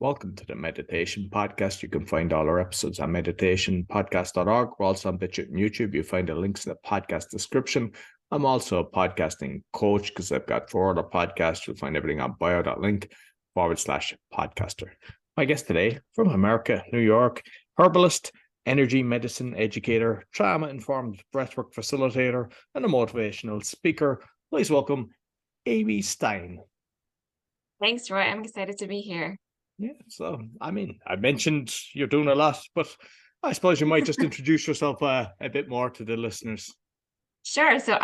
Welcome to the Meditation Podcast. You can find all our episodes on meditationpodcast.org. We're also on BitChute and YouTube. You'll find the links in the podcast description. I'm also a podcasting coach because I've got 4 other podcasts. You'll find everything on bio.link/podcaster. My guest today from America, New York, herbalist, energy medicine educator, trauma-informed breathwork facilitator, and a motivational speaker. Please welcome Amy Stein. Thanks, Roy. I'm excited to be here. Yeah, so I mentioned you're doing a lot, but I suppose you might just introduce yourself a bit more to the listeners. Sure. So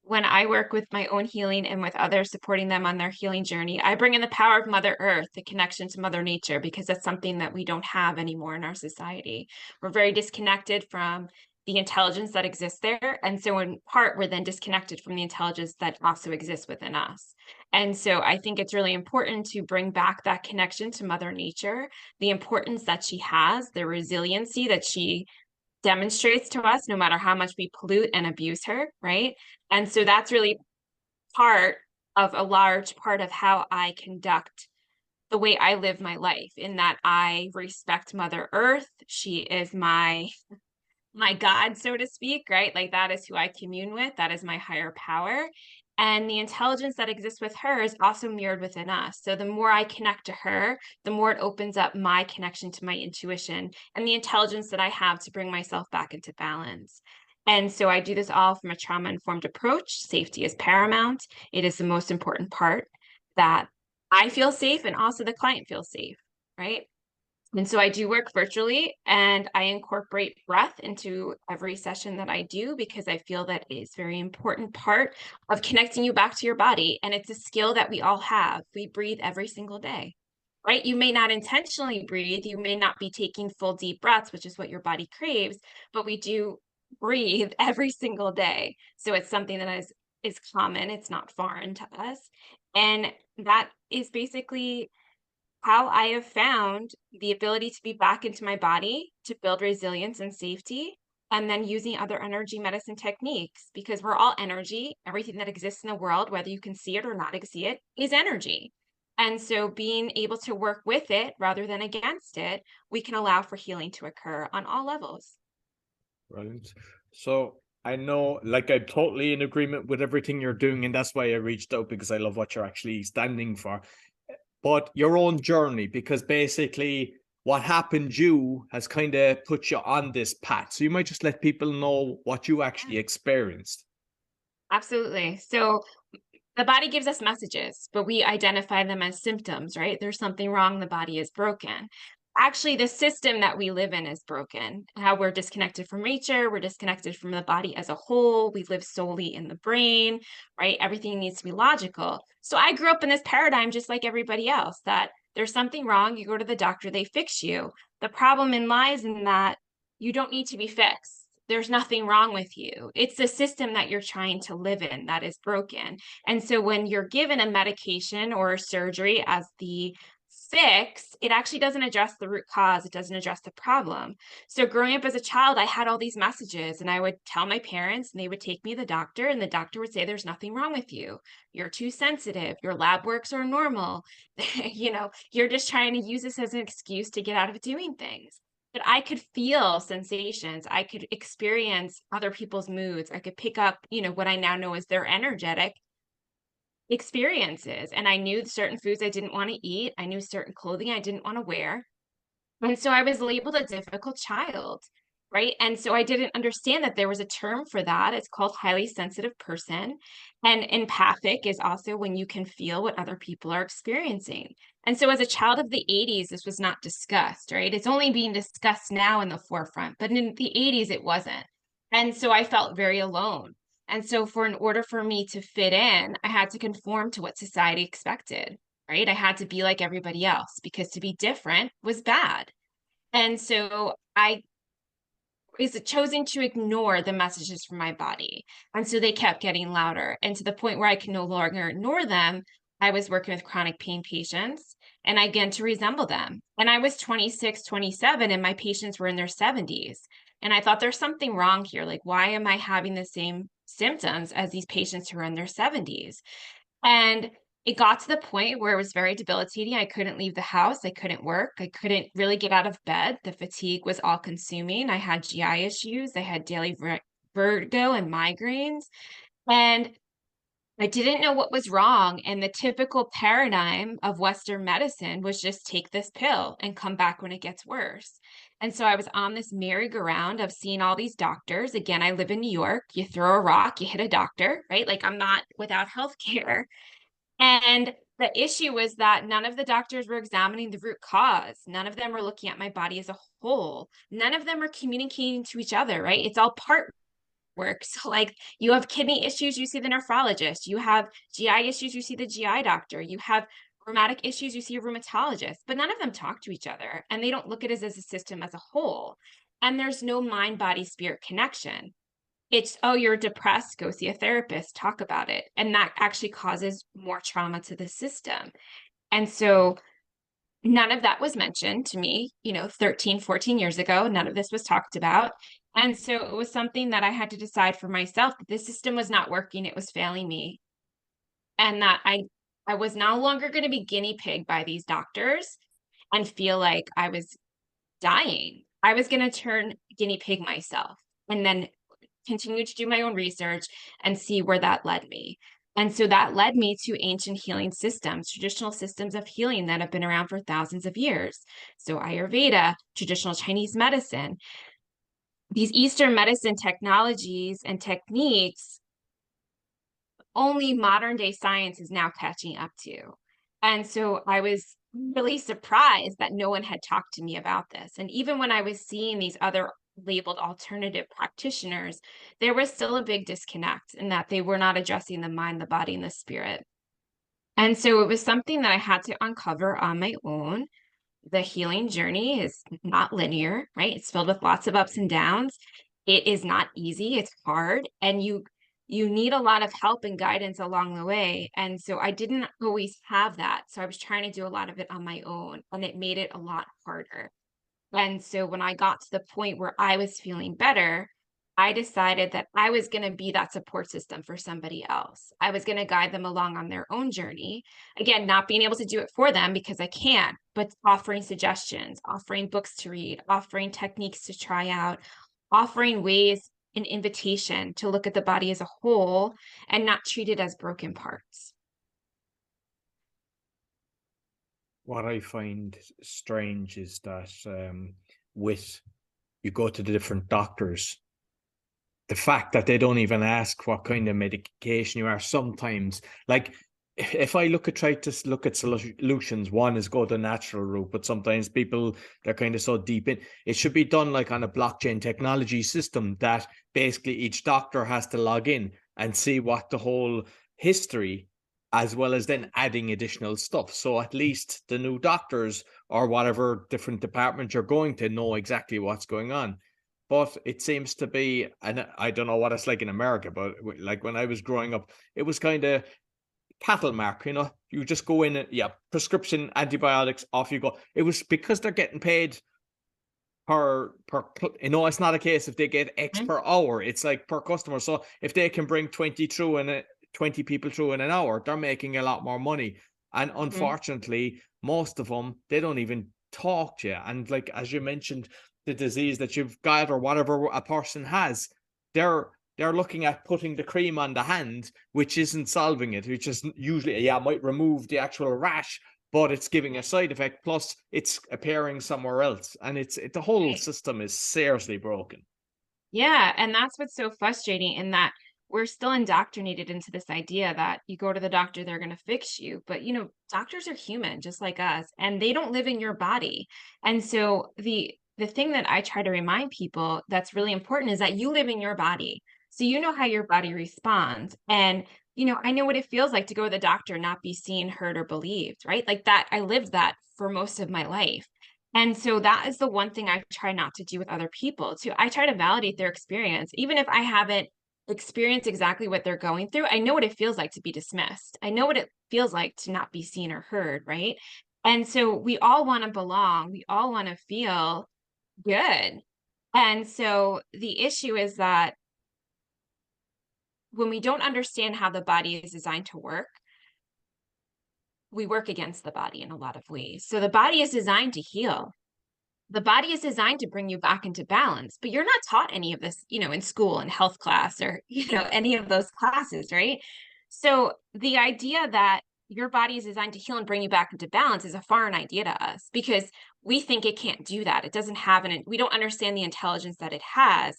when I work with my own healing and with others supporting them on their healing journey, I bring in the power of Mother Earth, the connection to Mother Nature, because that's something that we don't have anymore in our society. We're very disconnected from the intelligence that exists there. And so in part, we're then disconnected from the intelligence that also exists within us. And so I think it's really important to bring back that connection to Mother Nature, the importance that she has, the resiliency that she demonstrates to us, no matter how much we pollute and abuse her, right? And so that's really part of a large part of how I conduct the way I live my life, in that I respect Mother Earth. She is my God, so to speak, right? Like that is who I commune with. That is my higher power. And the intelligence that exists with her is also mirrored within us. So the more I connect to her, the more it opens up my connection to my intuition and the intelligence that I have to bring myself back into balance. And so I do this all from a trauma-informed approach. Safety is paramount. It is the most important part, that I feel safe and also the client feels safe, right? And so I do work virtually, and I incorporate breath into every session that I do, because I feel that it is a very important part of connecting you back to your body. And it's a skill that we all have. We breathe every single day, right? You may not intentionally breathe. You may not be taking full deep breaths, which is what your body craves, but we do breathe every single day. So it's something that is common. It's not foreign to us. And that is basically how I have found the ability to be back into my body, to build resilience and safety, and then using other energy medicine techniques, because we're all energy. Everything that exists in the world, whether you can see it or not see it, is energy. And so being able to work with it rather than against it, we can allow for healing to occur on all levels. Brilliant. So I know, like, I'm totally in agreement with everything you're doing, and that's why I reached out, because I love what you're actually standing for. But your own journey, because basically what happened you has kind of put you on this path. So you might just let people know what you actually experienced. Absolutely. So the body gives us messages, but we identify them as symptoms, right? There's something wrong. The body is broken. Actually, the system that we live in is broken. How we're disconnected from nature, we're disconnected from the body as a whole. We live solely in the brain, right? Everything needs to be logical. So I grew up in this paradigm, just like everybody else, that there's something wrong. You go to the doctor, they fix you. The problem lies in that you don't need to be fixed. There's nothing wrong with you. It's the system that you're trying to live in that is broken. And so when you're given a medication or a surgery as the fix, it actually doesn't address the root cause. It doesn't address the problem. So growing up as a child, I had all these messages, and I would tell my parents, and they would take me to the doctor, and the doctor would say, there's nothing wrong with you. You're too sensitive. Your lab works are normal. You're just trying to use this as an excuse to get out of doing things. But I could feel sensations. I could experience other people's moods. I could pick up, what I now know is their energetic experiences. And I knew certain foods I didn't want to eat. I knew certain clothing I didn't want to wear. And so I was labeled a difficult child, right? And so I didn't understand that there was a term for that. It's called highly sensitive person. And empathic is also when you can feel what other people are experiencing. And so as a child of the 80s, this was not discussed, right? It's only being discussed now in the forefront, but in the 80s, it wasn't. And so I felt very alone. And so in order for me to fit in, I had to conform to what society expected, right? I had to be like everybody else, because to be different was bad. And so I was choosing to ignore the messages from my body. And so they kept getting louder. And to the point where I could no longer ignore them, I was working with chronic pain patients, and I began to resemble them. And I was 26, 27, and my patients were in their 70s. And I thought, there's something wrong here. Like, why am I having the same symptoms as these patients who are in their 70s? And it got to the point where it was very debilitating. I couldn't leave the house. I couldn't work. I couldn't really get out of bed. The fatigue was all consuming. I had GI issues. I had daily vertigo and migraines. And I didn't know what was wrong. And the typical paradigm of Western medicine was just take this pill and come back when it gets worse. And so I was on this merry-go-round of seeing all these doctors. Again, I live in New York. You throw a rock, you hit a doctor, right? Like I'm not without health care. And the issue was that none of the doctors were examining the root cause. None of them were looking at my body as a whole. None of them were communicating to each other, right? It's all part work. So like you have kidney issues, you see the nephrologist. You have GI issues, you see the GI doctor. You have rheumatic issues, you see a rheumatologist. But none of them talk to each other and they don't look at it as a system as a whole. And there's no mind, body, spirit connection. It's, oh, you're depressed, go see a therapist, talk about it. And that actually causes more trauma to the system. And so none of that was mentioned to me, 13, 14 years ago. None of this was talked about. And so it was something that I had to decide for myself that this system was not working, it was failing me. And that I was no longer going to be guinea pig by these doctors and feel like I was dying. I was going to turn guinea pig myself and then continue to do my own research and see where that led me. And so that led me to ancient healing systems, traditional systems of healing that have been around for thousands of years. So Ayurveda, traditional Chinese medicine, these Eastern medicine technologies and techniques, only modern day science is now catching up to. And so I was really surprised that no one had talked to me about this. And even when I was seeing these other labeled alternative practitioners, there was still a big disconnect in that they were not addressing the mind, the body, and the spirit. And so it was something that I had to uncover on my own. The healing journey is not linear, right? It's filled with lots of ups and downs. It is not easy, it's hard, and you need a lot of help and guidance along the way. And so I didn't always have that. So I was trying to do a lot of it on my own, and it made it a lot harder. And so when I got to the point where I was feeling better, I decided that I was going to be that support system for somebody else. I was going to guide them along on their own journey. Again, not being able to do it for them because I can't, but offering suggestions, offering books to read, offering techniques to try out, offering ways, an invitation to look at the body as a whole and not treat it as broken parts. What I find strange is that with you go to the different doctors, the fact that they don't even ask what kind of medication you are sometimes, like if I try to look at solutions, one is go the natural route, but sometimes people, they're kind of so deep in it. Should be done like on a blockchain technology system that basically each doctor has to log in and see what the whole history, as well as then adding additional stuff, so at least the new doctors or whatever different department you're going to know exactly what's going on. But it seems to be, and I don't know what it's like in America, but like when I was growing up, it was kind of cattle mark, you just go in and yeah, prescription antibiotics, off you go. It was because they're getting paid per it's not a case if they get X per hour, it's like per customer. So if they can bring 20 through and 20 people through in an hour, they're making a lot more money. And unfortunately, most of them, they don't even talk to you. And like, as you mentioned, the disease that you've got or whatever a person has, they're looking at putting the cream on the hand, which isn't solving it, which is usually, might remove the actual rash, but it's giving a side effect. Plus it's appearing somewhere else. And the whole system is seriously broken. Yeah. And that's what's so frustrating in that we're still indoctrinated into this idea that you go to the doctor, they're going to fix you. But, doctors are human just like us, and they don't live in your body. And so the thing that I try to remind people that's really important is that you live in your body. So you know how your body responds. And, I know what it feels like to go to the doctor, not be seen, heard, or believed, right? Like that, I lived that for most of my life. And so that is the one thing I try not to do with other people too. I try to validate their experience. Even if I haven't experienced exactly what they're going through, I know what it feels like to be dismissed. I know what it feels like to not be seen or heard, right? And so we all want to belong. We all want to feel good. And so the issue is that when we don't understand how the body is designed to work, we work against the body in a lot of ways. So the body is designed to heal. The body is designed to bring you back into balance, but you're not taught any of this, in school and health class or, any of those classes, right? So the idea that your body is designed to heal and bring you back into balance is a foreign idea to us because we think it can't do that. It doesn't have we don't understand the intelligence that it has.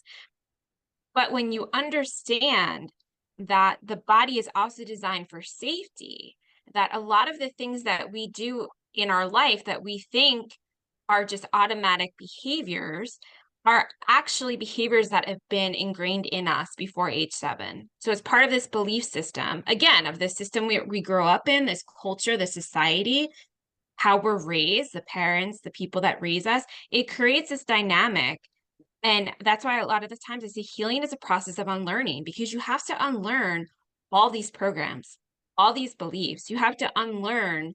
But when you understand that the body is also designed for safety, that a lot of the things that we do in our life that we think are just automatic behaviors are actually behaviors that have been ingrained in us before age 7. So it's part of this belief system, again, of the system we grow up in, this culture, the society, how we're raised, the parents, the people that raise us. It creates this dynamic. And that's why a lot of the times I say healing is a process of unlearning, because you have to unlearn all these programs, all these beliefs. You have to unlearn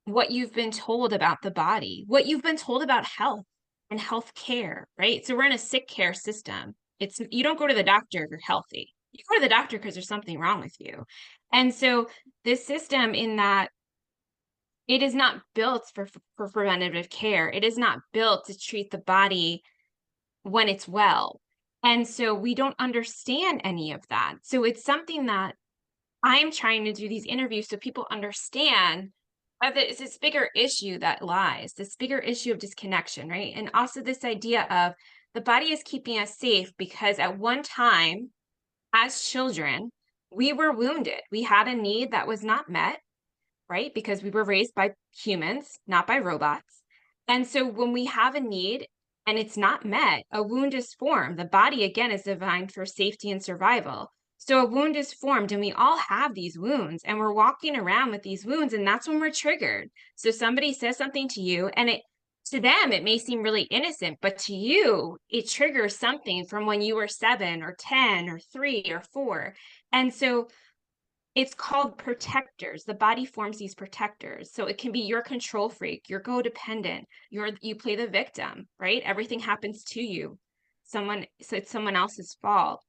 what you've been told about the body, what you've been told about health and health care, right? So we're in a sick care system. You don't go to the doctor if you're healthy. You go to the doctor because there's something wrong with you. And so this system, in that it is not built for preventative care. It is not built to treat the body when it's well. And so we don't understand any of that. So it's something that I'm trying to do these interviews so people understand that it's this bigger issue that lies, this bigger issue of disconnection, right? And also this idea of the body is keeping us safe because at one time, as children, we were wounded. We had a need that was not met, right? Because we were raised by humans, not by robots. And so when we have a need and it's not met, a wound is formed. The body, again, is designed for safety and survival. So a wound is formed, and we all have these wounds, and we're walking around with these wounds, and that's when we're triggered. So somebody says something to you, and to them, it may seem really innocent, but to you, it triggers something from when you were 7 or 10 or 3 or 4. And so it's called protectors. The body forms these protectors. So it can be your control freak, you're codependent, you play the victim, right? Everything happens to you. So it's someone else's fault.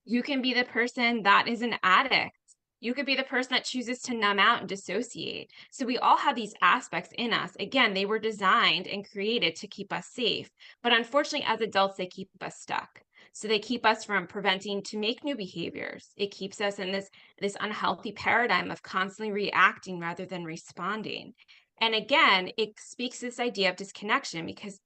You can be the person that is an addict. You could be the person that chooses to numb out and dissociate. So we all have these aspects in us. Again, they were designed and created to keep us safe. But unfortunately, as adults, they keep us stuck. So they keep us from preventing to make new behaviors. It keeps us in this unhealthy paradigm of constantly reacting rather than responding. And again, it speaks to this idea of disconnection, because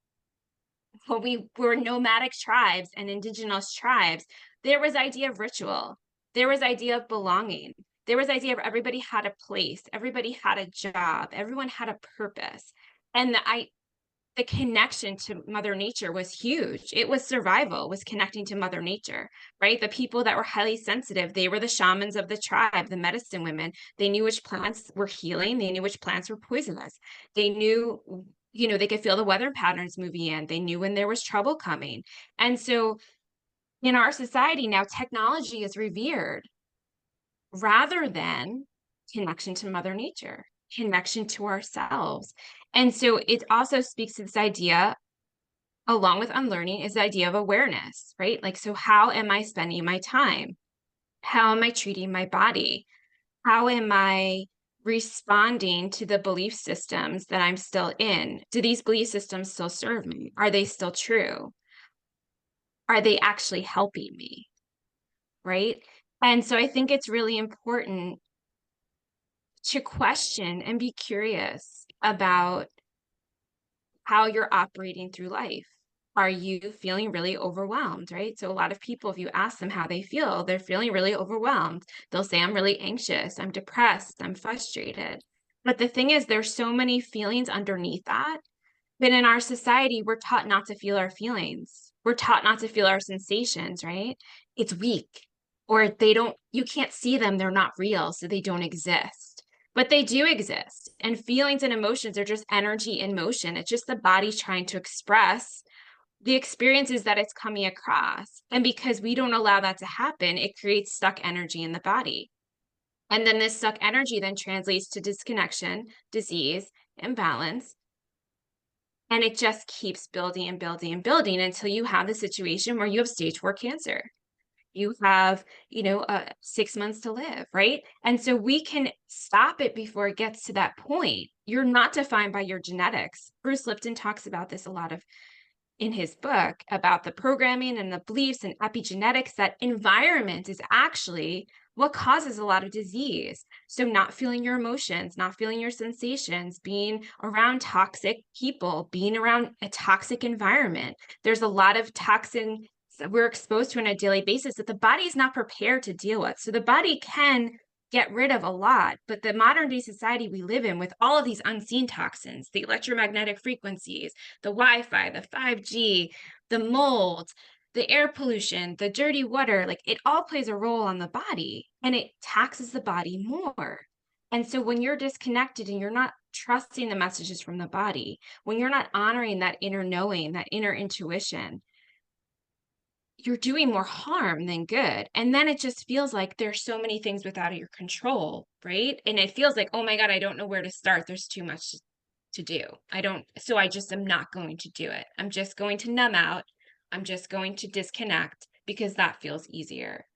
when we were nomadic tribes and indigenous tribes, there was idea of ritual. There was idea of belonging. There was idea of everybody had a place. Everybody had a job. Everyone had a purpose. And the connection to Mother Nature was huge. It was survival, was connecting to Mother Nature, right? The people that were highly sensitive, they were the shamans of the tribe, the medicine women. They knew which plants were healing. They knew which plants were poisonous. They knew, they could feel the weather patterns moving in. They knew when there was trouble coming. And so in our society now, technology is revered rather than connection to Mother Nature, connection to ourselves. And so it also speaks to this idea, along with unlearning, is the idea of awareness, right? Like, so how am I spending my time? How am I treating my body? How am I responding to the belief systems that I'm still in? Do these belief systems still serve me? Are they still true? Are they actually helping me? Right? And so I think it's really important to question and be curious about how you're operating through life. Are you feeling really overwhelmed, right? So a lot of people, if you ask them how they feel, they're feeling really overwhelmed. They'll say, I'm really anxious, I'm depressed, I'm frustrated. But the thing is, there's so many feelings underneath that. But in our society, we're taught not to feel our feelings. We're taught not to feel our sensations, right? It's weak, or you can't see them, they're not real, so they don't exist. But they do exist. And feelings and emotions are just energy in motion. It's just the body trying to express the experiences that it's coming across. And because we don't allow that to happen, it creates stuck energy in the body. And then this stuck energy then translates to disconnection, disease, imbalance. And it just keeps building and building and building until you have the situation where you have stage 4 cancer. you have, 6 months to live, right? And so we can stop it before it gets to that point. You're not defined by your genetics. Bruce Lipton talks about this a lot of in his book about the programming and the beliefs and epigenetics, that environment is actually what causes a lot of disease. So not feeling your emotions, not feeling your sensations, being around toxic people, being around a toxic environment. There's a lot of toxins that we're exposed to on a daily basis that the body is not prepared to deal with. So the body can get rid of a lot, but the modern day society we live in with all of these unseen toxins, the electromagnetic frequencies, the Wi-Fi, the 5G, the mold, the air pollution, the dirty water, like it all plays a role on the body and it taxes the body more. And so when you're disconnected and you're not trusting the messages from the body, when you're not honoring that inner knowing, that inner intuition, you're doing more harm than good. And then it just feels like there's so many things without your control, right? And it feels like, oh my God, I don't know where to start. There's too much to do. So I just am not going to do it. I'm just going to numb out. I'm just going to disconnect because that feels easier.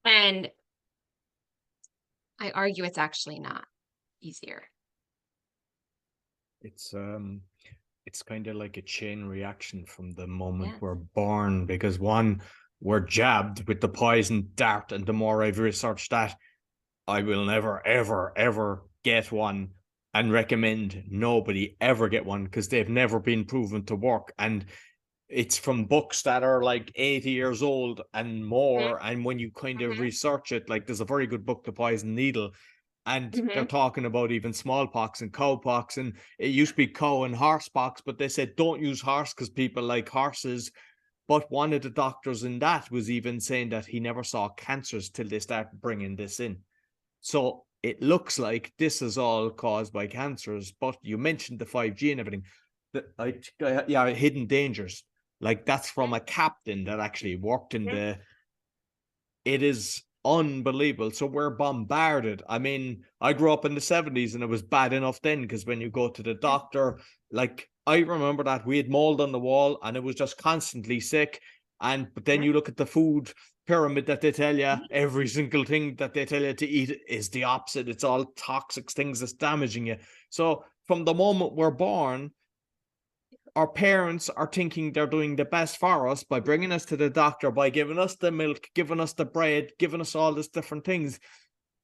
And I argue it's actually not easier. It's kind of like a chain reaction from the moment Yes. we're born, because one, we're jabbed with the poison dart, and the more I've researched that, I will never, ever, ever get one, and recommend nobody ever get one because they've never been proven to work. And it's from books that are like 80 years old and more. And when you kind of research it, like there's a very good book, The Poison Needle, and they're talking about even smallpox and cowpox, and it used to be cow and horse pox, but they said don't use horse because people like horses. But one of the doctors in that was even saying that he never saw cancers till they started bringing this in. So it looks like this is all caused by cancers. But you mentioned the 5G and everything. Yeah, hidden dangers. Like that's from a captain that actually worked in the. It is unbelievable. So we're bombarded. I mean, I grew up in the 70s and it was bad enough then because when you go to the doctor, like I remember that we had mold on the wall and it was just constantly sick. But then you look at the food pyramid that they tell you, every single thing that they tell you to eat is the opposite. It's all toxic things that's damaging you. So from the moment we're born, our parents are thinking they're doing the best for us by bringing us to the doctor, by giving us the milk, giving us the bread, giving us all these different things.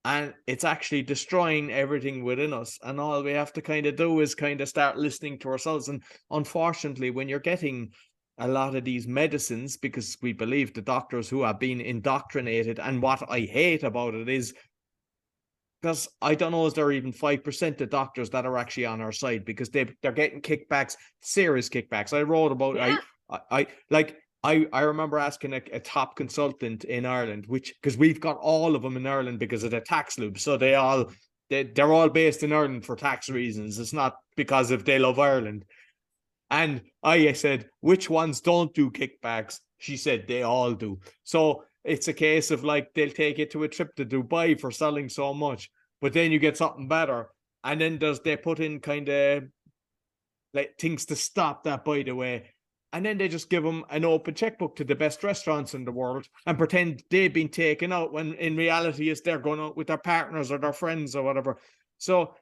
And it's actually destroying everything within us. And all we have to kind of do is kind of start listening to ourselves. And unfortunately, when you're getting a lot of these medicines, because we believe the doctors who have been indoctrinated, and what I hate about it is, because I don't know, is there even 5% of doctors that are actually on our side, because they're getting kickbacks, serious kickbacks. I wrote about I remember asking a top consultant in Ireland, which because we've got all of them in Ireland because of the tax loop. So they're all based in Ireland for tax reasons. It's not because if they love Ireland. And I said, which ones don't do kickbacks? She said they all do. So it's a case of like they'll take you to a trip to Dubai for selling so much, but then you get something better. And then they put in kind of like things to stop that, by the way. And then they just give them an open checkbook to the best restaurants in the world and pretend they've been taken out when in reality is they're going out with their partners or their friends or whatever. So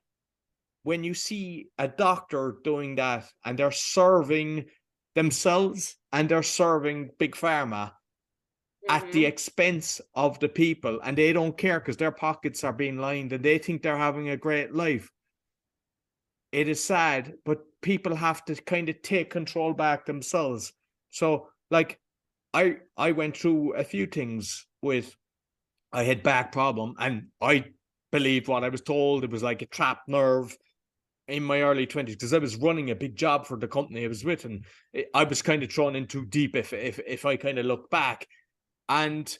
when you see a doctor doing that and they're serving themselves and they're serving big pharma at the expense of the people, and they don't care because their pockets are being lined and they think they're having a great life. It is sad, but people have to kind of take control back themselves. So like I went through a few things with, I had back problem and I believed what I was told. It was like a trapped nerve in my early 20s because I was running a big job for the company I was with, and I was kind of thrown in too deep if I kind of look back. And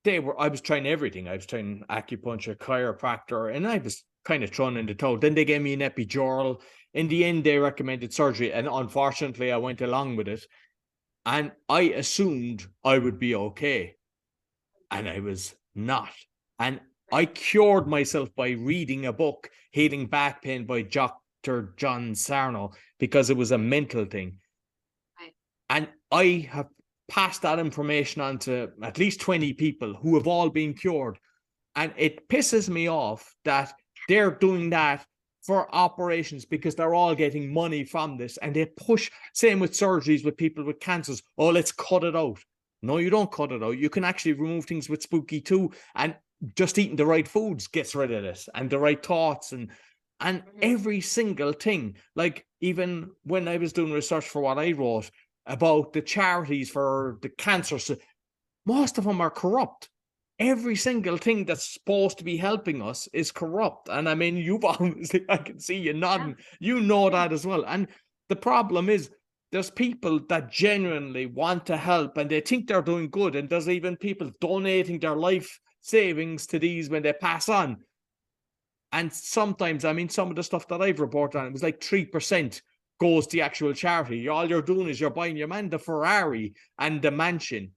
I was trying everything. I was trying acupuncture, chiropractor, and I was kind of thrown in the towel. Then they gave me an epidural. In the end, they recommended surgery, and unfortunately, I went along with it. And I assumed I would be okay, and I was not. And I cured myself by reading a book, Healing Back Pain by Dr. John Sarno, because it was a mental thing. Right. And I have pass that information on to at least 20 people who have all been cured. And it pisses me off that they're doing that for operations because they're all getting money from this, and they push, same with surgeries with people with cancers. Oh, let's cut it out. No, you don't cut it out. You can actually remove things with spooky too. And just eating the right foods gets rid of this, and the right thoughts, and every single thing. Like, even when I was doing research for what I wrote about the charities for the cancer, most of them are corrupt. Every single thing that's supposed to be helping us is corrupt. And I mean, you've obviously, I can see you nodding, you know that as well. And the problem is, there's people that genuinely want to help and they think they're doing good. And there's even people donating their life savings to these when they pass on. And sometimes, I mean, some of the stuff that I've reported on, it was like 3% goes to the actual charity. All you're doing is you're buying your man the Ferrari and the mansion.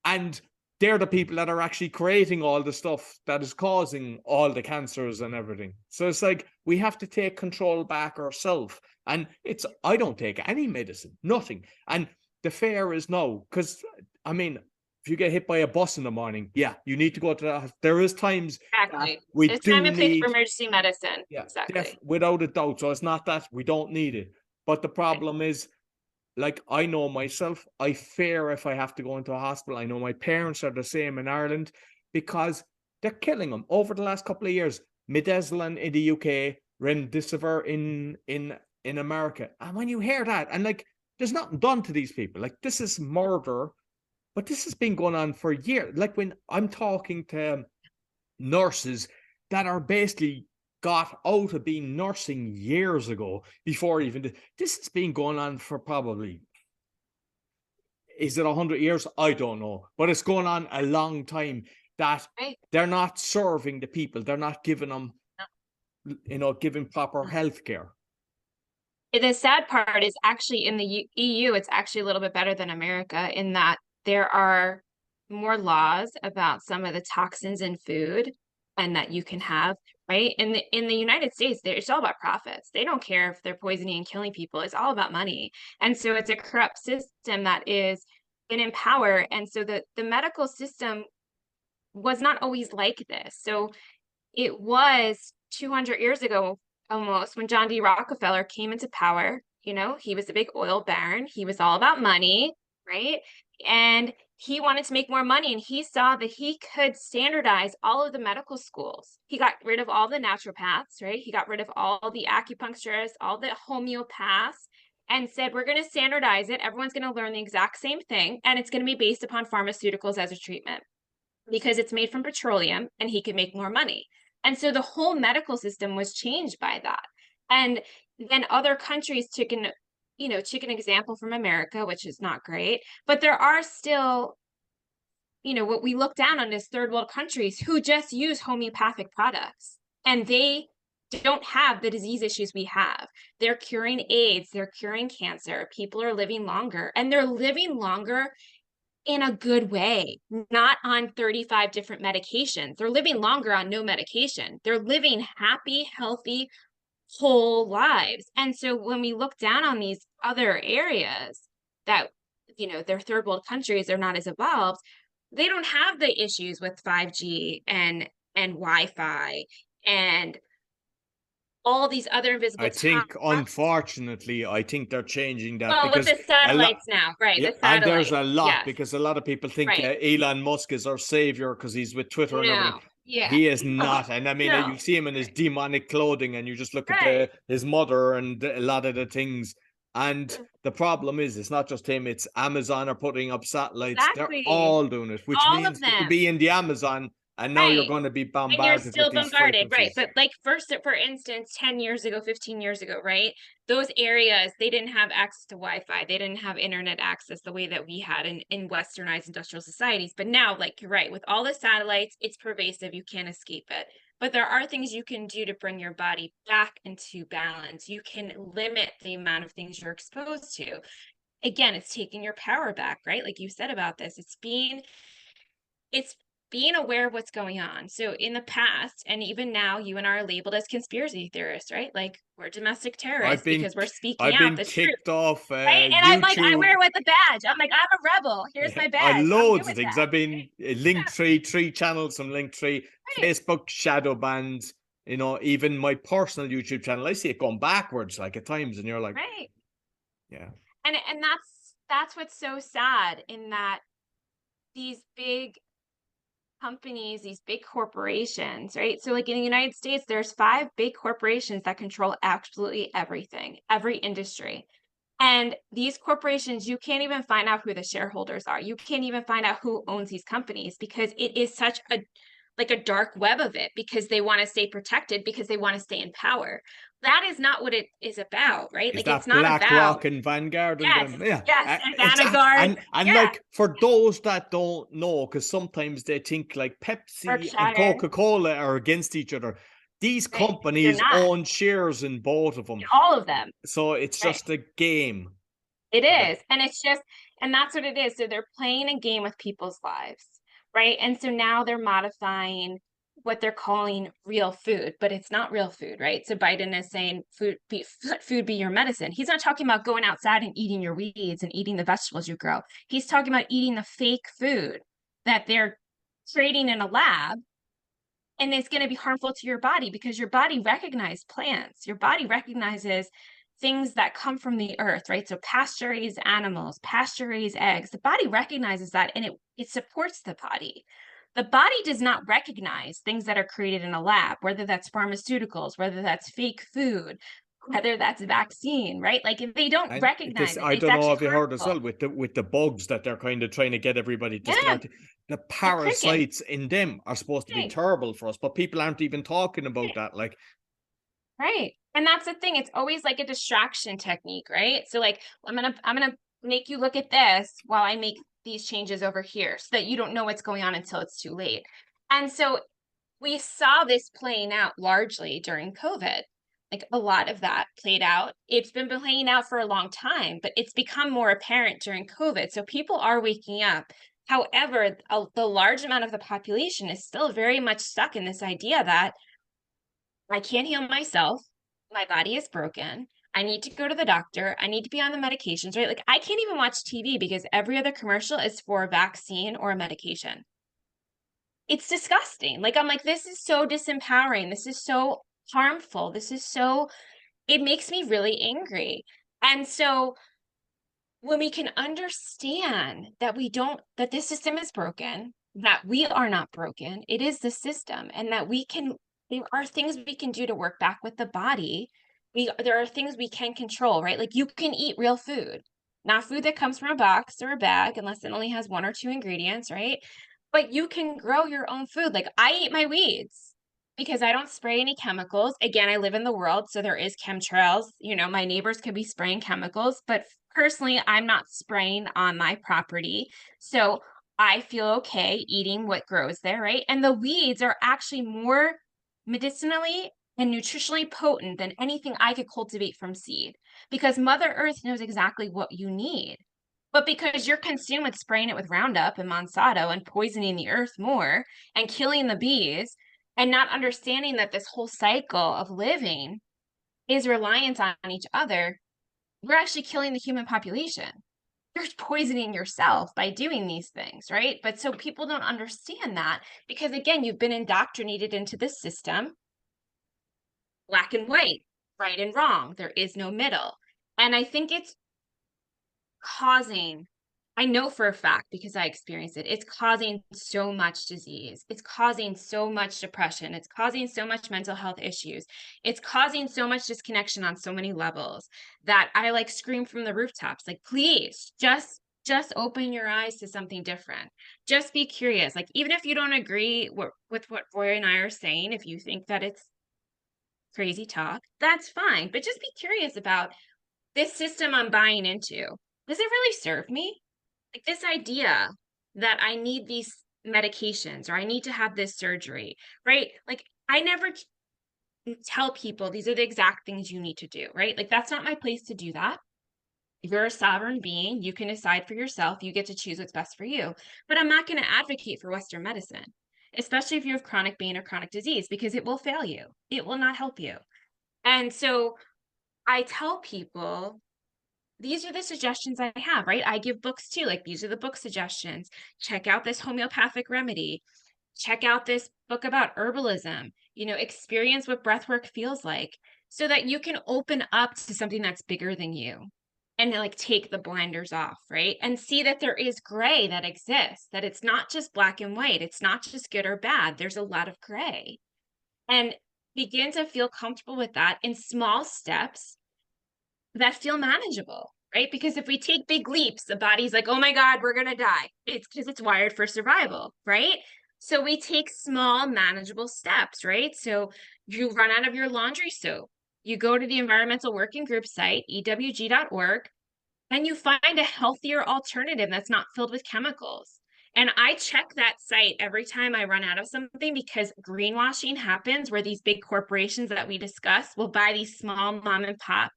And they're the people that are actually creating all the stuff that is causing all the cancers and everything. So it's like, we have to take control back ourselves. And I don't take any medicine, nothing. And the fear is no, because I mean, if you get hit by a bus in the morning, yeah, you need to go to that. There is times Exactly. we It's do time and place need, for emergency medicine. yeah, Exactly. without a doubt. So it's not that we don't need it. But the problem is, like, I know myself, I fear if I have to go into a hospital. I know my parents are the same in Ireland because they're killing them over the last couple of years. Midazolam in the UK, remdesivir in America. And when you hear that, and like, there's nothing done to these people. Like, this is murder, but this has been going on for years. Like, when I'm talking to nurses that are basically got out of being nursing years ago, before even this has been going on for probably, is it 100 years? I don't know, but it's going on a long time, that they're not serving the people. They're not giving them, giving proper health care. The sad part is, actually in the EU, it's actually a little bit better than America in that there are more laws about some of the toxins in food and that you can have, right? In the United States, it's all about profits. They don't care if they're poisoning and killing people. It's all about money. And so it's a corrupt system that is in power. And so the medical system was not always like this. So it was 200 years ago, almost, when John D. Rockefeller came into power. He was a big oil baron. He was all about money, right? And he wanted to make more money, and he saw that he could standardize all of the medical schools. He got rid of all the naturopaths, right? He got rid of all the acupuncturists, all the homeopaths, and said, we're going to standardize it. Everyone's going to learn the exact same thing, and it's going to be based upon pharmaceuticals as a treatment because it's made from petroleum and he could make more money. And so the whole medical system was changed by that. And then other countries took an example from America, which is not great, but there are still, what we look down on is third world countries who just use homeopathic products, and they don't have the disease issues we have. They're curing AIDS, they're curing cancer, people are living longer, and they're living longer in a good way, not on 35 different medications. They're living longer on no medication. They're living happy, healthy, whole lives. And so when we look down on these other areas that, they're third world countries, they're not as evolved, they don't have the issues with 5G and Wi-Fi and all these other invisible Unfortunately, I think they're changing that, well, with because the satellites now, right? yeah, The and there's satellites, a lot, yes, because a lot of people think right. Elon Musk is our savior because he's with Twitter and everything. No, yeah, He is not. And I mean, no, you see him in his demonic clothing, and you just look right. at his mother and a lot of the things. And the problem is, it's not just him, it's Amazon are putting up satellites. They're Exactly. all doing it, which All of means you'll them. be in the Amazon, and now you're Right. going to be And you're bombarded with still these bombarded, right? frequencies. But like, first, for instance, 10 years ago, 15 years ago, right? Those areas, they didn't have access to Wi-Fi. They didn't have internet access the way that we had in westernized industrial societies. But now, like, you're right, with all the satellites, it's pervasive. You can't escape it. But there are things you can do to bring your body back into balance. You can limit the amount of things you're exposed to. Again, it's taking your power back, right? Like you said about this, it's being aware of what's going on. So in the past, and even now, you and I are labeled as conspiracy theorists, right? Like we're domestic I've terrorists been because we're speaking I've out been the truth, kicked off right? And I'm like, I YouTube. wear it with a badge. I'm like, I'm a rebel. Here's Yeah, my I badge. I'm good loads of with things. that. I've been Linktree, three channels on Linktree, Right, Facebook shadow bans. Even my personal YouTube channel, I see it going backwards like at times, and you're like, right. yeah, And that's what's so sad in that these big companies, these big corporations, right? So like in the United States, there's 5 big corporations that control absolutely everything, every industry. And these corporations, you can't even find out who the shareholders are. You can't even find out who owns these companies because it is such a like a dark web of it because they want to stay protected because they want to stay in power. That is not what it is about, right? is Like it's that not about BlackRock and Vanguard and yes, them? Yeah, yes, and it's Vanguard, and yeah, like for those that don't know, because sometimes they think like Pepsi and Berkshire, Coca-Cola are against each other. These right? They're companies not own shares in both of them, all of them, so it's right? just a game. It That is, and it's just and that's what it is, so they're playing a game with people's lives, right? And so now they're modifying what they're calling real food, but it's not real food, right? So Biden is saying let food be your medicine. He's not talking about going outside and eating your weeds and eating the vegetables you grow. He's talking about eating the fake food that they're creating in a lab, and it's going to be harmful to your body because your body recognizes plants. Your body recognizes things that come from the earth, right? So pasture raised animals, pasture raised eggs. The body recognizes that and it supports the body. The body does not recognize things that are created in a lab, whether that's pharmaceuticals, whether that's fake food, whether that's vaccine, right? Like if they don't And this, recognize it, I it's don't know actually if you heard as harmful. well with the bugs that they're kind of trying to get everybody to Yeah, start. The they're cricket. parasites in them are supposed to be Right, terrible for us, but people aren't even talking about right. that. Like, Right. And that's the thing, it's always like a distraction technique, right? So like I'm gonna make you look at this while I make these changes over here so that you don't know what's going on until it's too late. And so we saw this playing out largely during COVID. Like a lot of that played out. It's been playing out for a long time, but it's become more apparent during COVID. So people are waking up. However, the large amount of the population is still very much stuck in this idea that I can't heal myself. My body is broken. I need to go to the doctor. I need to be on the medications, right? Like I can't even watch TV because every other commercial is for a vaccine or a medication. It's disgusting. Like I'm like, this is so disempowering. This is so harmful. This is so, it makes me really angry. And so when we can understand that that this system is broken, that we are not broken, it is the system, and that there are things we can do to work back with the body. There are things we can control, right? Like you can eat real food, not food that comes from a box or a bag, unless it only has 1 or 2 ingredients, right? But you can grow your own food. Like I eat my weeds because I don't spray any chemicals. Again, I live in the world, so there is chemtrails. My neighbors could be spraying chemicals, but personally, I'm not spraying on my property. So I feel okay eating what grows there, right? And the weeds are actually more medicinally and nutritionally potent than anything I could cultivate from seed because Mother Earth knows exactly what you need. But because you're consumed with spraying it with Roundup and Monsanto and poisoning the earth more and killing the bees and not understanding that this whole cycle of living is reliant on each other, you're actually killing the human population. You're poisoning yourself by doing these things, right? But so people don't understand that because, again, you've been indoctrinated into this system, black and white, right and wrong. There is no middle. And I think it's causing, I know for a fact because I experienced it, it's causing so much disease. It's causing so much depression. It's causing so much mental health issues. It's causing so much disconnection on so many levels that I like scream from the rooftops, like, please just open your eyes to something different. Just be curious. Like, even if you don't agree with what Roy and I are saying, if you think that it's crazy talk, that's fine. But just be curious about this system I'm buying into. Does it really serve me? Like this idea that I need these medications or I need to have this surgery, right? Like I never tell people these are the exact things you need to do, right? Like that's not my place to do that. You're a sovereign being. You can decide for yourself. You get to choose what's best for you. But I'm not going to advocate for Western medicine, especially if you have chronic pain or chronic disease, because it will fail you. It will not help you. And so I tell people, these are the suggestions I have, right? I give books too. Like, these are the book suggestions. Check out this homeopathic remedy. Check out this book about herbalism. Experience what breathwork feels like so that you can open up to something that's bigger than you and like take the blinders off, right? And see that there is gray that exists, that it's not just black and white. It's not just good or bad. There's a lot of gray. And begin to feel comfortable with that in small steps that feel manageable, right? Because if we take big leaps, the body's like, oh my God, we're going to die. It's because it's wired for survival, right? So we take small, manageable steps, right? So you run out of your laundry soap. You go to the Environmental Working Group site, ewg.org, and you find a healthier alternative that's not filled with chemicals. And I check that site every time I run out of something, because greenwashing happens where these big corporations that we discuss will buy these small mom and pop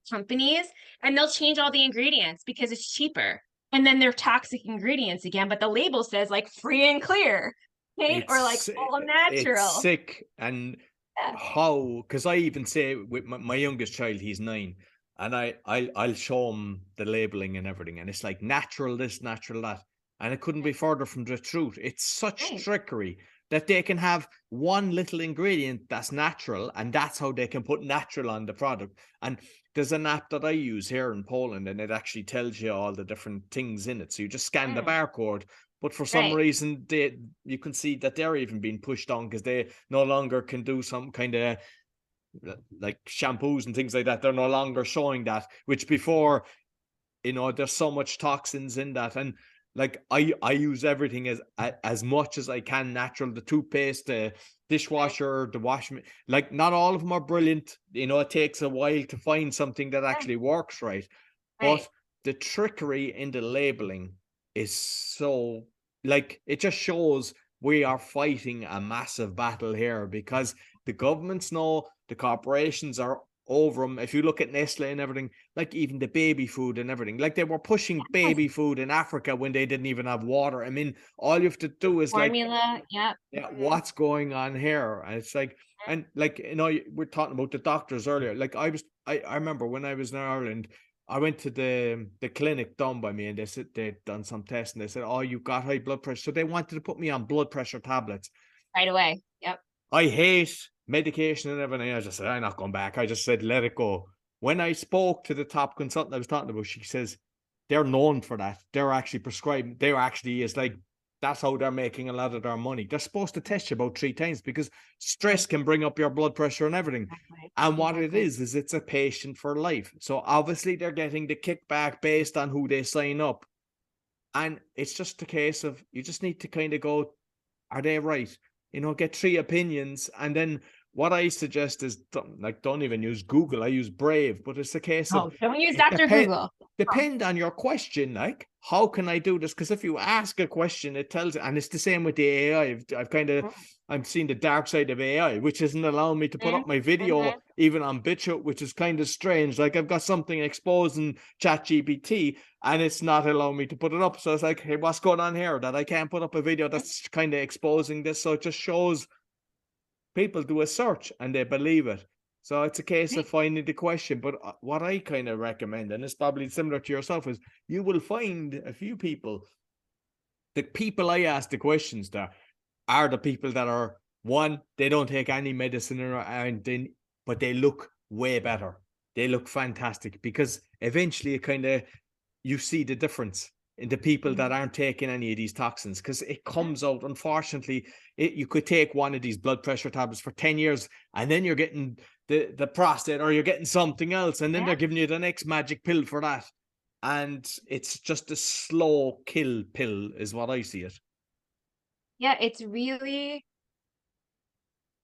companies and they'll change all the ingredients because it's cheaper. And then they're toxic ingredients again, but the label says like free and clear, right? Or like all It's natural. sick. And Yeah. how, because I even say with my youngest child, he's 9, and I'll show him the labeling and everything, and it's like natural this, natural that, and it couldn't be further from the truth. It's such Right. trickery that they can have one little ingredient that's natural, and that's how they can put natural on the product. And there's an app that I use here in Poland, and it actually tells you all the different things in it. So you just scan the Mm, barcode, but for some right. reason you can see that they're even being pushed on because they no longer can do some kind of like shampoos and things like that. They're no longer showing that, which before, there's so much toxins in that. And like I use everything as much as I can natural. The toothpaste, the Right. dishwasher, the washing, like not all of them are brilliant. It takes a while to find something that Yeah. actually works right. Right. But the trickery in the labeling is so, like, it just shows we are fighting a massive battle here because the governments know, the corporations are over them. If you look at Nestle and everything, like even the baby food and everything, like they were pushing Yes. baby food in Africa when they didn't even have water. I mean, all you have to do is like, Formula. Yep. yeah, Mhm. what's going on here? And it's like, and like, we're talking about the doctors earlier. Like I remember when I was in Ireland, I went to the clinic done by me, and they said they'd done some tests, and they said, oh, you've got high blood pressure. So they wanted to put me on blood pressure tablets. Right away. Yep. I hate medication and everything. I just said, I'm not going back. I just said, let it go. When I spoke to the top consultant I was talking about, she says, they're known for that. They're actually prescribing. They're actually, is like, that's how they're making a lot of their money. They're supposed to test you about 3 times because stress Right. can bring up your blood pressure and everything. Exactly. And what it Exactly. is it's a patient for life. So obviously they're getting the kickback based on who they sign up. And it's just a case of, you just need to kind of go, are they right? Get 3 opinions. And then what I suggest is, don't even use Google. I use Brave, but it's a case of, Oh, don't use it Dr. Google. Oh, depend on your question. Like, how can I do this? Because if you ask a question, it tells, and it's the same with the AI. I've kind of, I'm seeing the dark side of AI, which isn't allowing me to put mhm, up my video mhm. even on BitChute, which is kind of strange. Like, I've got something exposing ChatGPT, and it's not allowing me to put it up. So it's like, hey, what's going on here? That I can't put up a video that's kind of exposing this. So it just shows people do a search and they believe it. So it's a case of Right. finding the question. But what I kind of recommend, and it's probably similar to yourself, is you will find a few people. The people I ask the questions to are the people that are, one, they don't take any medicine, but they look way better. They look fantastic because eventually it kind of, you see the difference in the people that Mhm. aren't taking any of these toxins because it Yeah. comes out. Unfortunately, you could take one of these blood pressure tablets for 10 years and then you're getting the prostate, or you're getting something else, and then Yeah. they're giving you the next magic pill for that. And it's just a slow kill pill, is what I see it. Yeah, it's really,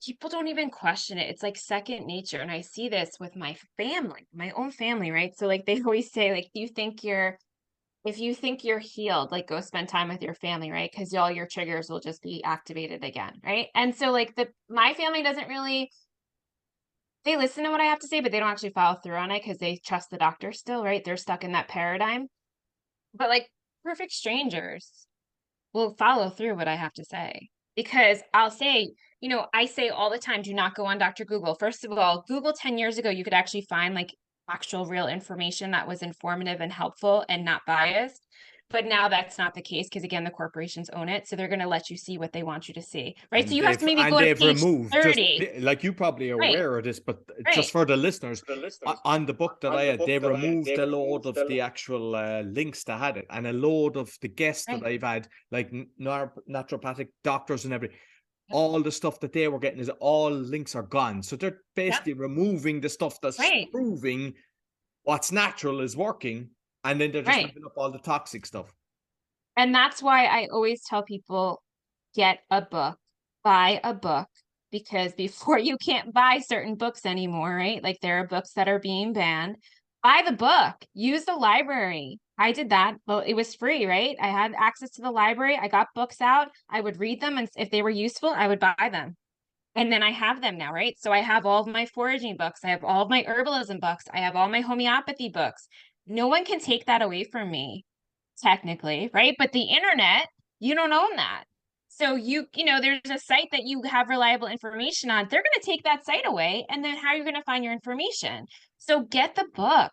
people don't even question it. It's like second nature. And I see this with my family, my own family, right? So like they always say, like, if you think you're healed, like go spend time with your family, right? Because all your triggers will just be activated again, right? And so like my family doesn't really they listen to what I have to say, but they don't actually follow through on it because they trust the doctor still, right? They're stuck in that paradigm. But like perfect strangers will follow through what I have to say because I'll say, I say all the time, do not go on Dr. Google. First of all, Google 10 years ago, you could actually find like actual real information that was informative and helpful and not biased. But now that's not the case because again, the corporations own it. So they're going to let you see what they want you to see, right? So And you have to maybe go to they've page removed, just 30. like you probably are Right, aware of this, but just right, for the listeners, on the book that I had, they removed a load of the actual links that had it, and a load of the guests that right. I've had, like naturopathic doctors and everything. All the stuff that they were getting is all links are gone. So they're Yep, basically removing the stuff that's right, proving what's natural is working, and then they're just right. leaving up all the toxic stuff. And that's why I always tell people get a book, buy a book, because before you can't buy certain books anymore, right? Like there are books that are being banned. Buy the book, use the library. I did that. Well, it was free, right? I had access to the library. I got books out. I would read them, and if they were useful, I would buy them. And then I have them now, right? So I have all of my foraging books. I have all of my herbalism books. I have all my homeopathy books. No one can take that away from me technically, right? But the internet, you don't own that. So there's a site that you have reliable information on. They're going to take that site away. And then how are you going to find your information? So get the book,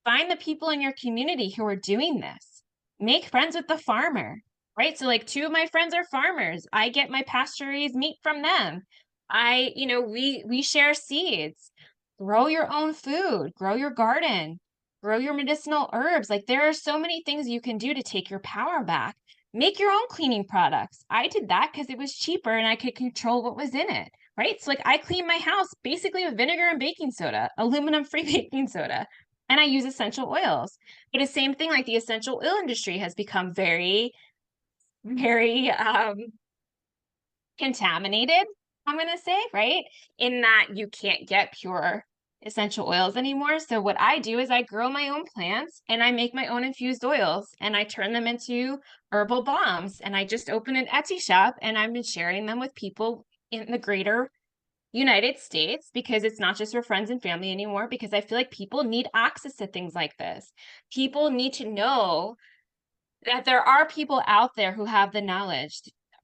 find the people in your community who are doing this, make friends with the farmer, right? So like two of my friends are farmers. I get my pasture raised meat from them. We share seeds, grow your own food, grow your garden, grow your medicinal herbs. Like there are so many things you can do to take your power back. Make your own cleaning products. I did that because it was cheaper and I could control what was in it, right? So like I clean my house basically with vinegar and baking soda, aluminum-free baking soda, and I use essential oils. But the same thing, like the essential oil industry has become very, very contaminated, I'm going to say, right? In that you can't get pure essential oils anymore. So what I do is I grow my own plants and I make my own infused oils and I turn them into herbal balms. And I just opened an Etsy shop and I've been sharing them with people in the greater United States because it's not just for friends and family anymore, because I feel like people need access to things like this. People need to know that there are people out there who have the knowledge,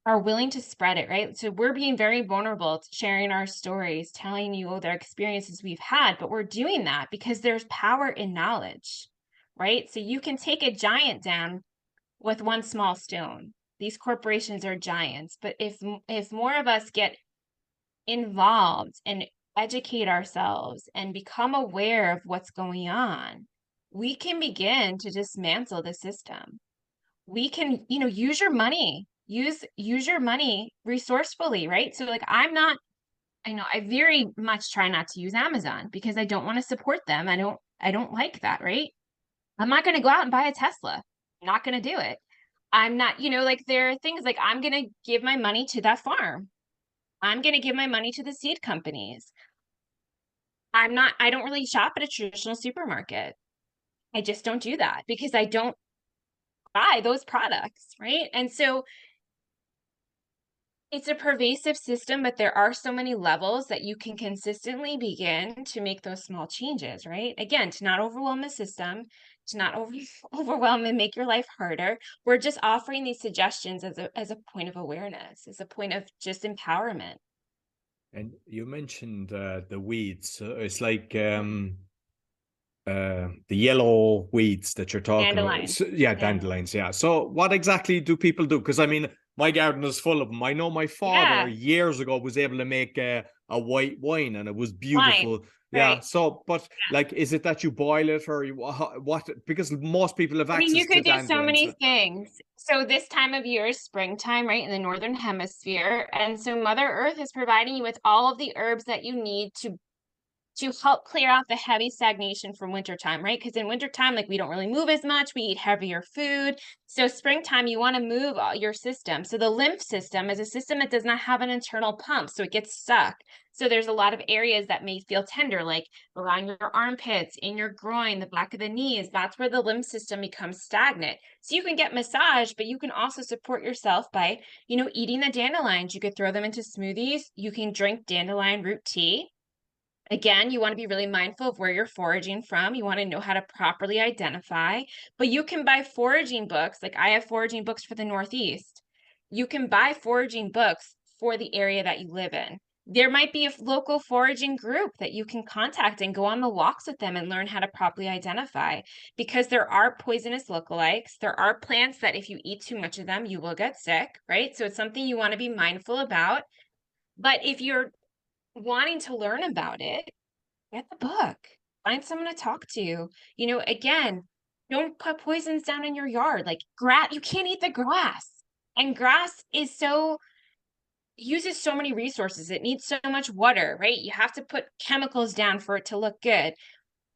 are willing to spread it, right? So we're being very vulnerable, sharing our stories, telling you their experiences we've had, but we're doing that because there's power in knowledge, right? So you can take a giant down with one small stone. These corporations are giants, but if more of us get involved and educate ourselves and become aware of what's going on, we can begin to dismantle the system. We can, use your money, use your money resourcefully, right? So like I know I very much try not to use Amazon because I don't want to support them. I don't like that, right? I'm not going to go out and buy a Tesla. I'm not going to do it. I'm not, like there are things like I'm going to give my money to that farm. I'm going to give my money to the seed companies. I don't really shop at a traditional supermarket. I just don't do that because I don't buy those products, right? And so it's a pervasive system, but there are so many levels that you can consistently begin to make those small changes, right? Again, to not overwhelm the system, to not overwhelm and make your life harder. We're just offering these suggestions as a point of awareness, as a point of just empowerment. And you mentioned the weeds. It's like the yellow weeds that you're talking about. Dandelions. So, yeah, Yeah. dandelions. Yeah. So what exactly do people do? Because I mean, my garden is full of them. I know my father Yeah. years ago was able to make a white wine, and it was Wine. beautiful. Yeah. Right. So, but like, is it that you boil it, or what? Because most people have I mean, you access to could do so dandelions. many things. So this time of year is springtime, right, in the northern hemisphere. And so Mother Earth is providing you with all of the herbs that you need to help clear out the heavy stagnation from wintertime, right? Because in wintertime, like we don't really move as much, we eat heavier food. So springtime, you want to move all your system. So the lymph system is a system that does not have an internal pump, so it gets stuck. So there's a lot of areas that may feel tender, like around your armpits, in your groin, the back of the knees. That's where the lymph system becomes stagnant. So you can get massage, but you can also support yourself by, eating the dandelions. You could throw them into smoothies. You can drink dandelion root tea. Again, you want to be really mindful of where you're foraging from. You want to know how to properly identify, but you can buy foraging books. Like I have foraging books for the Northeast. You can buy foraging books for the area that you live in. There might be a local foraging group that you can contact and go on the walks with them and learn how to properly identify, because there are poisonous lookalikes. There are plants that if you eat too much of them, you will get sick, right? So it's something you want to be mindful about. But if you're wanting to learn about it, get the book. Find someone to talk to. You know, again, don't put poisons down in your yard. Like grass, you can't eat the grass. And grass is so uses so many resources. It needs so much water, right? You have to put chemicals down for it to look good.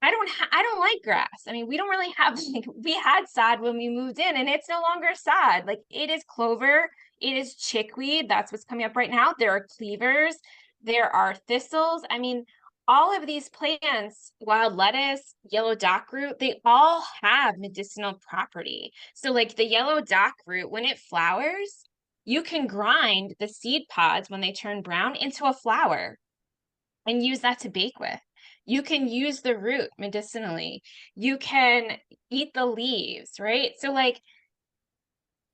I don't like grass. I mean, we don't really have like we had sod when we moved in and it's no longer sod. Like it is clover, it is chickweed. That's what's coming up right now. There are cleavers, there are thistles. I mean, all of these plants, wild lettuce, yellow dockroot, they all have medicinal property. So like the yellow dockroot, when it flowers, you can grind the seed pods when they turn brown into a flour and use that to bake with. You can use the root medicinally. You can eat the leaves, right? So like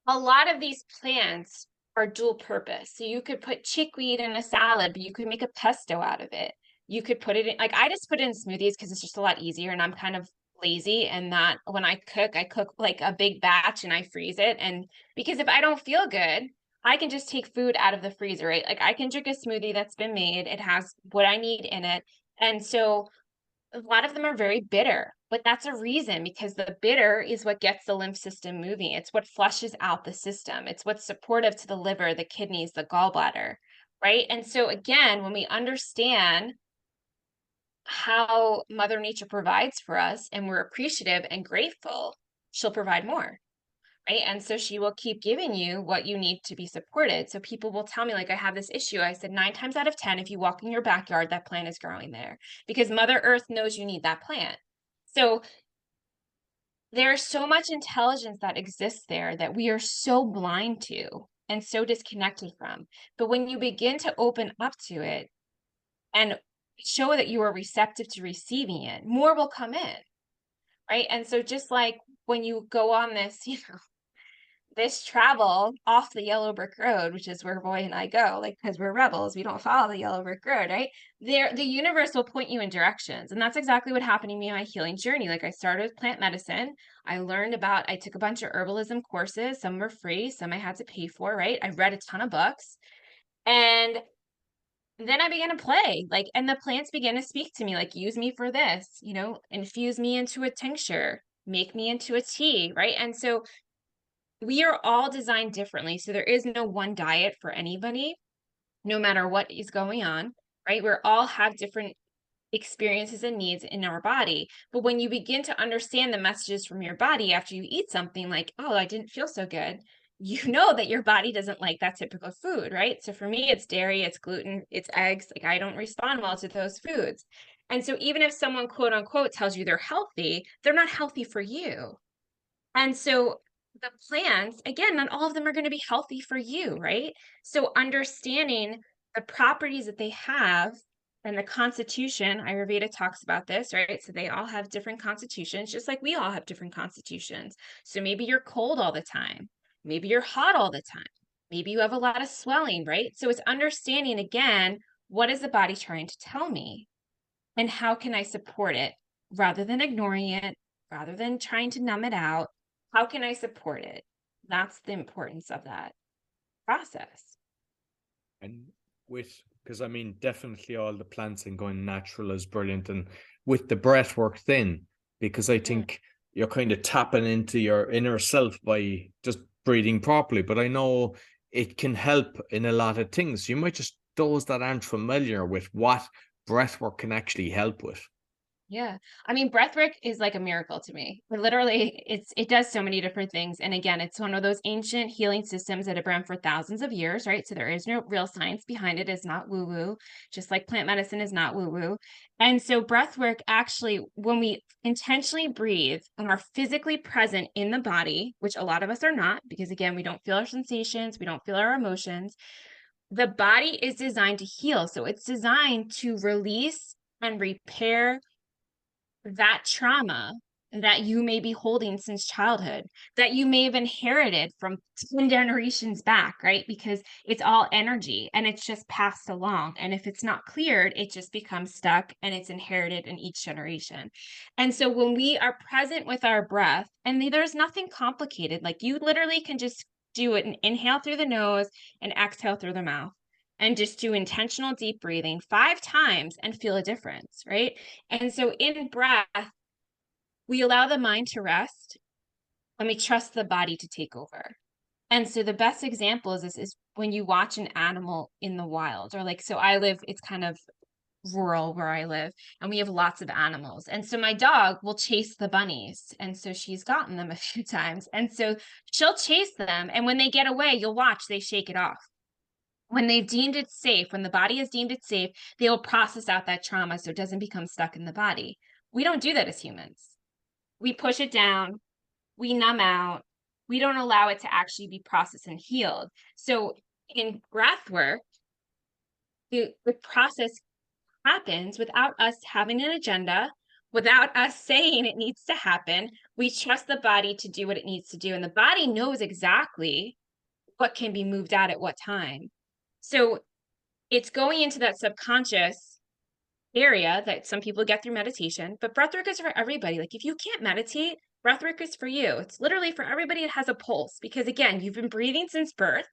a lot of these plants are dual purpose. So you could put chickweed in a salad, but you could make a pesto out of it. You could put it in, like I just put it in smoothies because it's just a lot easier and I'm kind of lazy, and that when I cook like a big batch and I freeze it. And because if I don't feel good, I can just take food out of the freezer, right? Like I can drink a smoothie that's been made. It has what I need in it. And so a lot of them are very bitter, but that's a reason, because the bitter is what gets the lymph system moving. It's what flushes out the system. It's what's supportive to the liver, the kidneys, the gallbladder, right? And so again, when we understand how Mother Nature provides for us and we're appreciative and grateful, she'll provide more. Right. And so she will keep giving you what you need to be supported. So people will tell me, like, I have this issue. I said, 9 times out of 10, if you walk in your backyard, that plant is growing there because Mother Earth knows you need that plant. So there's so much intelligence that exists there that we are so blind to and so disconnected from. But when you begin to open up to it and show that you are receptive to receiving it, more will come in. Right. And so just like when you go on this, this travel off the yellow brick road, which is where Roy and I go, like, because we're rebels, we don't follow the yellow brick road, right? There, the universe will point you in directions. And that's exactly what happened to me in my healing journey. Like I started with plant medicine. I took a bunch of herbalism courses. Some were free, some I had to pay for, right? I read a ton of books. And then I began to play, like, and the plants began to speak to me, like, use me for this, infuse me into a tincture, make me into a tea, right? And so we are all designed differently. So there is no one diet for anybody, no matter what is going on, right? We all have different experiences and needs in our body. But when you begin to understand the messages from your body after you eat something like, oh, I didn't feel so good, you know that your body doesn't like that typical food, right? So for me, it's dairy, it's gluten, it's eggs. Like I don't respond well to those foods. And so even if someone quote unquote tells you they're healthy, they're not healthy for you. And so the plants, again, not all of them are going to be healthy for you, right? So understanding the properties that they have and the constitution, Ayurveda talks about this, right? So they all have different constitutions, just like we all have different constitutions. So maybe you're cold all the time. Maybe you're hot all the time. Maybe you have a lot of swelling, right? So it's understanding again, what is the body trying to tell me? And how can I support it rather than ignoring it, rather than trying to numb it out? How can I support it? That's the importance of that process. And because I mean, definitely all the plants and going natural is brilliant. And with the breath work, then, because I think you're kind of tapping into your inner self by just breathing properly. But I know it can help in a lot of things. You might just, those that aren't familiar with what breath work can actually help with. Yeah. I mean, breathwork is like a miracle to me. But literally, it does so many different things. And again, it's one of those ancient healing systems that have been around for thousands of years, right? So there is no real science behind it. It's not woo-woo, just like plant medicine is not woo-woo. And so breathwork actually, when we intentionally breathe and are physically present in the body, which a lot of us are not, because again, we don't feel our sensations, we don't feel our emotions. The body is designed to heal. So it's designed to release and repair that trauma that you may be holding since childhood, that you may have inherited from 10 generations back, right? Because it's all energy and it's just passed along. And if it's not cleared, it just becomes stuck and it's inherited in each generation. And so when we are present with our breath, and there's nothing complicated, like you literally can just do it and inhale through the nose and exhale through the mouth. And just do intentional deep breathing 5 times and feel a difference, right? And so in breath, we allow the mind to rest and we trust the body to take over. And so the best example is this is when you watch an animal in the wild, or like, so I live, it's kind of rural where I live, and we have lots of animals. And so my dog will chase the bunnies. And so she's gotten them a few times. And so she'll chase them. And when they get away, you'll watch, they shake it off. When they've deemed it safe, when the body has deemed it safe, they will process out that trauma so it doesn't become stuck in the body. We don't do that as humans. We push it down, we numb out, we don't allow it to actually be processed and healed. So in breath work, the process happens without us having an agenda, without us saying it needs to happen. We trust the body to do what it needs to do. And the body knows exactly what can be moved out at what time. So it's going into that subconscious area that some people get through meditation, but breathwork is for everybody. Like if you can't meditate, breathwork is for you. It's literally for everybody that has a pulse, because again, you've been breathing since birth.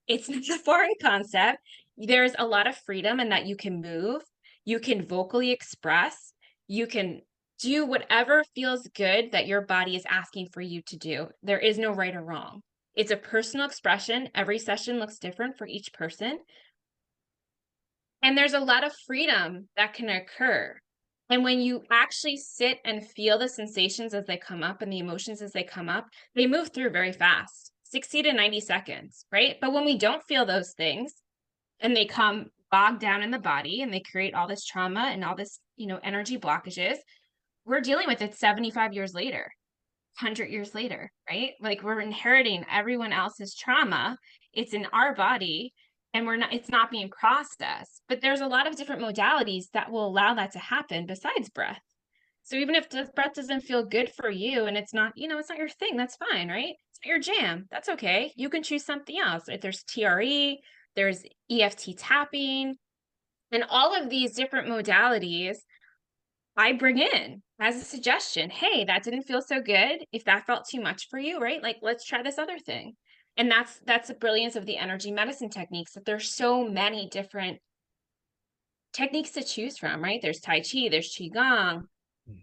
It's not a foreign concept. There's a lot of freedom in that you can move, you can vocally express, you can do whatever feels good that your body is asking for you to do. There is no right or wrong. It's a personal expression. Every session looks different for each person. And there's a lot of freedom that can occur. And when you actually sit and feel the sensations as they come up and the emotions as they come up, they move through very fast, 60 to 90 seconds, right? But when we don't feel those things and they come bogged down in the body and they create all this trauma and all this, energy blockages, we're dealing with it 75 years later, 100 years later, right? Like we're inheriting everyone else's trauma. It's in our body and it's not being processed. But there's a lot of different modalities that will allow that to happen besides breath. So even if the breath doesn't feel good for you and it's not, it's not your thing, that's fine, right? It's not your jam. That's okay. You can choose something else. Right? There's TRE, there's EFT tapping, and all of these different modalities I bring in as a suggestion. Hey, that didn't feel so good. If that felt too much for you, right? Like, let's try this other thing. And that's the brilliance of the energy medicine techniques, that there's so many different techniques to choose from, right? There's Tai Chi, there's Qigong,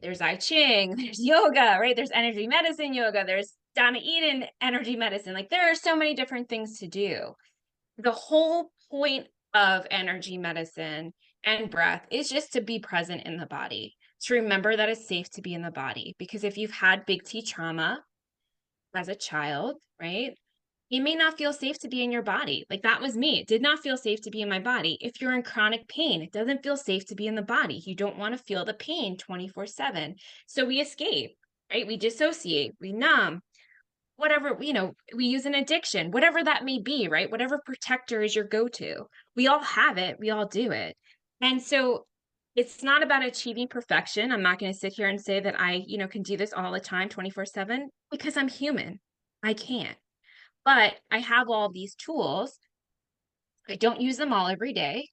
there's I Ching, there's yoga, right? There's energy medicine yoga, there's Donna Eden energy medicine. Like there are so many different things to do. The whole point of energy medicine and breath is just to be present in the body, to remember that it's safe to be in the body. Because if you've had big T trauma as a child, right, it may not feel safe to be in your body. Like that was me. It did not feel safe to be in my body. If you're in chronic pain, it doesn't feel safe to be in the body. You don't want to feel the pain 24/7. So we escape, right? We dissociate, we numb, whatever, we use an addiction, whatever that may be, right? Whatever protector is your go-to. We all have it. We all do it. And so it's not about achieving perfection. I'm not going to sit here and say that I, can do this all the time, 24/7, because I'm human. I can't. But I have all these tools. I don't use them all every day.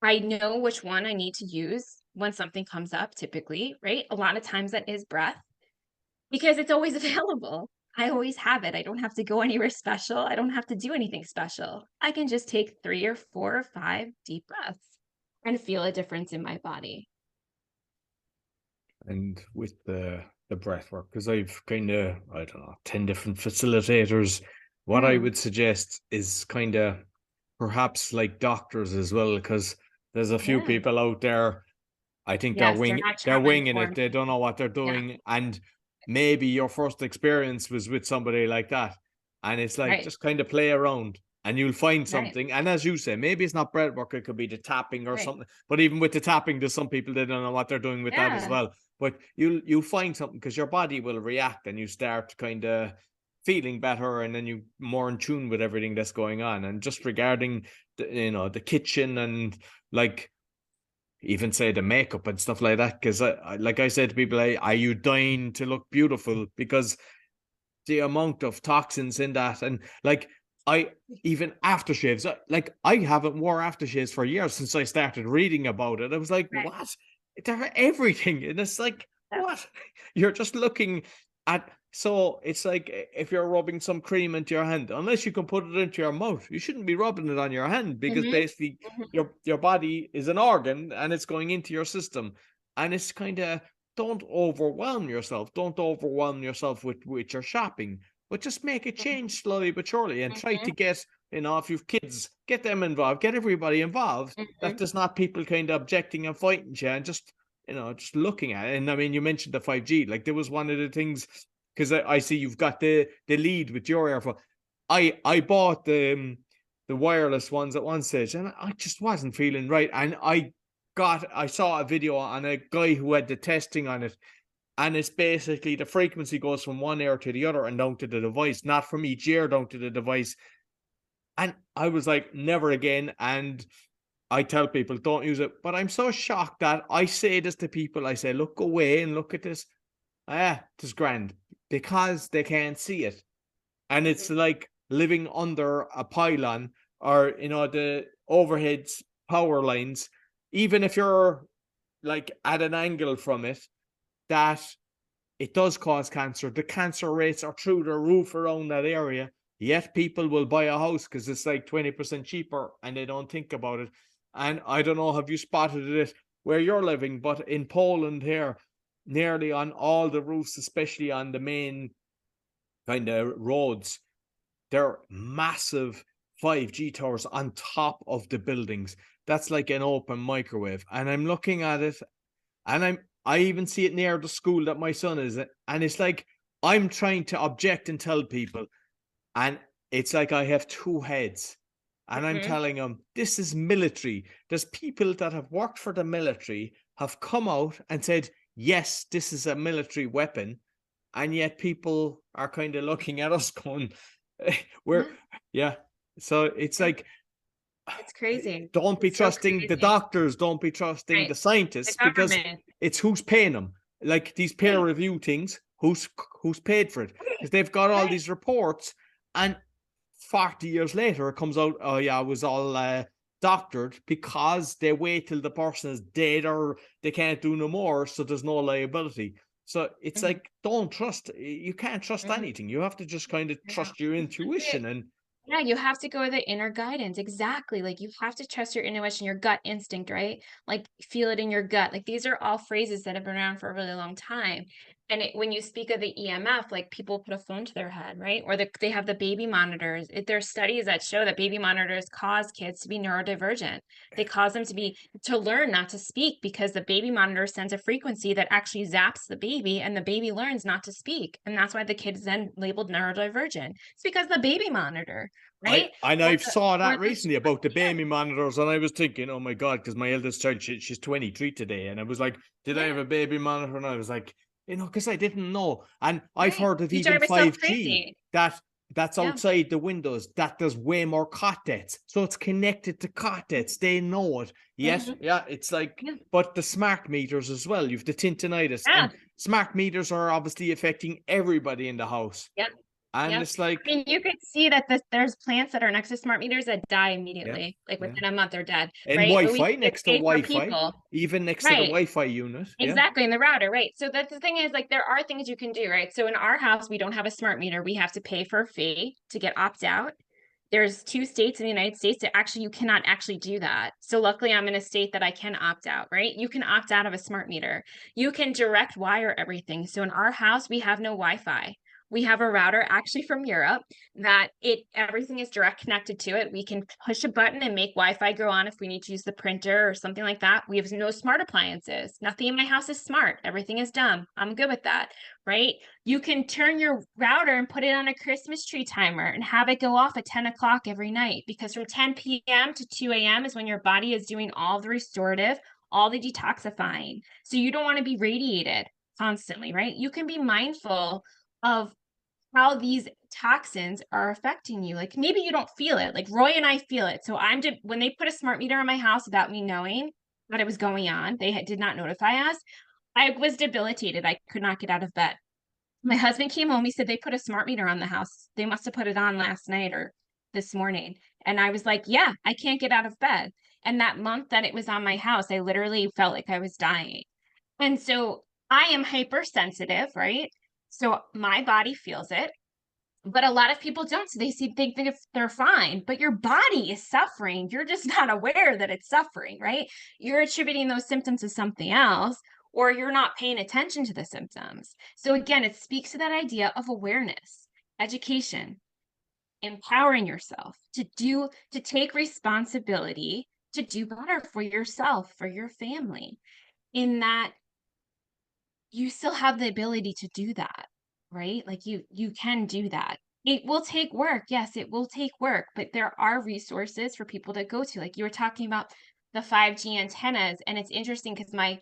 I know which one I need to use when something comes up, typically, right? A lot of times that is breath, because it's always available. I always have it. I don't have to go anywhere special. I don't have to do anything special. I can just take 3 or 4 or 5 deep breaths and feel a difference in my body. And with the breath work, because I've kind of, I don't know, 10 different facilitators, what I would suggest is kind of perhaps like doctors as well, because there's a few people out there, I think Yes, they're winging it. They don't know what they're doing. Yeah. And maybe your first experience was with somebody like that. And it's like, just kind of play around and you'll find something. And as you say, maybe it's not breath work, it could be the tapping or something. But even with the tapping, there's some people that don't know what they're doing with that as well. But you'll find something, because your body will react and you start kind of feeling better, and then you more in tune with everything that's going on. And just regarding the kitchen, and like even say the makeup and stuff like that. Because like I said to people, are you dying to look beautiful? Because the amount of toxins in that, and like I even aftershaves, like I haven't wore aftershaves for years since I started reading about it. I was like, Right. what? They're everything, and it's like, Yep. what? You're just looking at. So it's like if you're rubbing some cream into your hand, unless you can put it into your mouth, you shouldn't be rubbing it on your hand because Mhm, basically mhm, your body is an organ and it's going into your system, and it's kind of, don't overwhelm yourself. Don't overwhelm yourself with your shopping, but just make a mhm, change slowly but surely and try to mhm, get, if you've kids, get them involved, get everybody involved. That mhm, there's not people kind of objecting and fighting you and just, just looking at it. And I mean, you mentioned the 5G, like there was one of the things, because I see you've got the lead with your earphone. I bought the wireless ones at one stage and I just wasn't feeling right. And I saw a video on a guy who had the testing on it, and it's basically the frequency goes from one ear to the other and down to the device, not from each ear down to the device. And I was like, never again. And I tell people, don't use it. But I'm so shocked that I say this to people. I say, look away and look at this. It is grand because they can't see it. And it's like living under a pylon or, the overheads power lines. Even if you're like at an angle from it, that it does cause cancer. The cancer rates are through the roof around that area. Yet people will buy a house because it's like 20% cheaper and they don't think about it. And I don't know, have you spotted it where you're living, but in Poland here, nearly on all the roofs, especially on the main kind of roads, there are massive 5G towers on top of the buildings. That's like an open microwave. And I'm looking at it, and I even see it near the school that my son is at, and it's like I'm trying to object and tell people, and it's like I have two heads, and I'm mhm. telling them this is military. There's people that have worked for the military have come out and said, yes, this is a military weapon, and yet people are kind of looking at us going, we're, Yeah, yeah. So it's yeah. like, It's crazy. don't be It's so trusting the crazy. doctors, don't be trusting Right. the The scientists, because government. it's who's paying them. Like these peer Right. review things, who's paid for it? Right. Because they've got all Right. these reports, and 40 years later it comes out, oh yeah, it was all doctored, because they wait till the person is dead or they can't do no more, so there's no liability. So it's Mhm, like, don't trust. You can't trust mhm. anything. You have to just kind of Yeah. trust your Yeah. intuition. And Yeah, you have to go with the inner guidance. Exactly. Like you have to trust your intuition, your gut instinct, right? Like feel it in your gut. Like these are all phrases that have been around for a really long time. And when you speak of the EMF, like people put a phone to their head, right? Or they have the baby monitors. There's studies that show that baby monitors cause kids to be neurodivergent. They cause them to learn not to speak because the baby monitor sends a frequency that actually zaps the baby, and the baby learns not to speak. And that's why the kid's then labeled neurodivergent. It's because the baby monitor. I Right? and Or I saw or that the recently about the yeah, baby monitors, and I was thinking, oh my god, because my eldest child, she's 23 today, and I was like, did I have yeah, a baby monitor? And I was like, because I didn't know, and I've right. heard of You even drive yourself 5G crazy. that's Yeah. outside the windows, that there's way more cot deaths, so it's connected to cot deaths. They know it. Yes, Mhm. yeah, it's like, Yeah. but the smart meters as well. You've the tinnitus, Yeah. and smart meters are obviously affecting everybody in the house, Yep. and Yep. it's I like, mean, you could see that there's plants that are next to smart meters that die yeah, immediately, like yeah. within a month they're dead, And right? But we Wi-Fi, think next it's to safe for Wi-Fi, people. even next to the Right. Wi-Fi unit. Yeah. Exactly, in the router, right? So that's the thing is like there are things you can do, right? So in our house, we don't have a smart meter. We have to pay for a fee to get opt out. There's 2 states in the United States that actually you cannot actually do that. So luckily I'm in a state that I can opt out, right? You can opt out of a smart meter. You can direct wire everything. So in our house, we have no Wi-Fi. We have a router actually from Europe that everything is direct connected to it. We can push a button and make Wi-Fi go on if we need to use the printer or something like that. We have no smart appliances. Nothing in my house is smart. Everything is dumb. I'm good with that, right? You can turn your router and put it on a Christmas tree timer and have it go off at 10 o'clock every night, because from 10 p.m. to 2 a.m. is when your body is doing all the restorative, all the detoxifying. So you don't want to be radiated constantly, right? You can be mindful of how these toxins are affecting you. Like maybe you don't feel it. Like Roy and I feel it. So when they put a smart meter in my house without me knowing, that it was going on. They did not notify us. I was debilitated. I could not get out of bed. My husband came home. He said they put a smart meter on the house. They must have put it on last night or this morning. And I was like, yeah, I can't get out of bed. And that month that it was on my house, I literally felt like I was dying. And so I am hypersensitive, right? So my body feels it, but a lot of people don't. So think that if they're fine, but your body is suffering. You're just not aware that it's suffering, right? You're attributing those symptoms to something else, or you're not paying attention to the symptoms. So again, it speaks to that idea of awareness, education, empowering yourself to take responsibility to do better for yourself, for your family, in that you still have the ability to do that, right? Like you can do that. It will take work. Yes, it will take work, but there are resources for people to go to. Like you were talking about the 5G antennas, and it's interesting because my